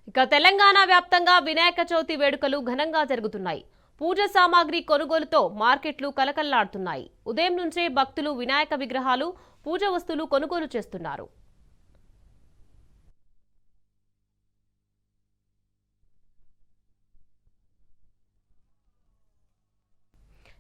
ఇక తెలంగాణ వ్యాప్తంగా వినాయక చవితి వేడుకలు ఘనంగా జరుగుతున్నాయి. పూజ సామాగ్రి కొనుగోలుతో మార్కెట్లు కలకల్లాడుతున్నాయి. ఉదయం నుంచే భక్తులు వినాయక విగ్రహాలు, పూజ వస్తువులు కొనుగోలు చేస్తున్నారు.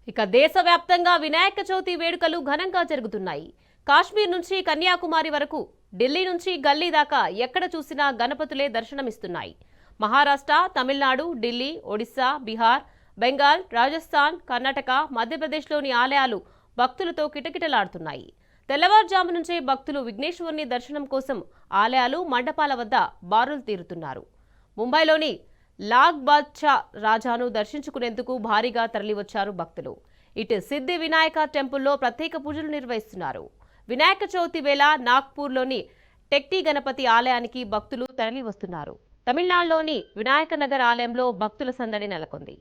ఇక దేశవ్యాప్తంగా వినాయక చవితి వేడుకలు ఘనంగా జరుగుతున్నాయి. కాశ్మీర్ నుంచి కన్యాకుమారి వరకు, ఢిల్లీ నుంచి గల్లీ దాకా ఎక్కడ చూసినా గణపతులే దర్శనమిస్తున్నాయి. మహారాష్ట్ర, తమిళనాడు, ఢిల్లీ, ఒడిశా, బీహార్, బెంగాల్, రాజస్థాన్, కర్ణాటక, మధ్యప్రదేశ్లోని ఆలయాలు భక్తులతో కిటకిటలాడుతున్నాయి. తెల్లవారుజాము నుంచే భక్తులు విఘ్నేశ్వరుని దర్శనం కోసం ఆలయాలు, మండపాల వద్ద బారులు తీరుతున్నారు. ముంబైలోని లాగ్ బాద్షా రాజాను దర్శించుకునేందుకు భారీగా తరలివచ్చారు భక్తులు. ఇటు సిద్ధి వినాయక టెంపుల్లో ప్రత్యేక పూజలు నిర్వహిస్తున్నారు. వినాయక చవితి వేళ నాగ్పూర్లోని టెక్టీ గణపతి ఆలయానికి భక్తులు తరలి వస్తున్నారు. తమిళనాడులోని వినాయక నగర్ ఆలయంలో భక్తుల సందడి నెలకొంది.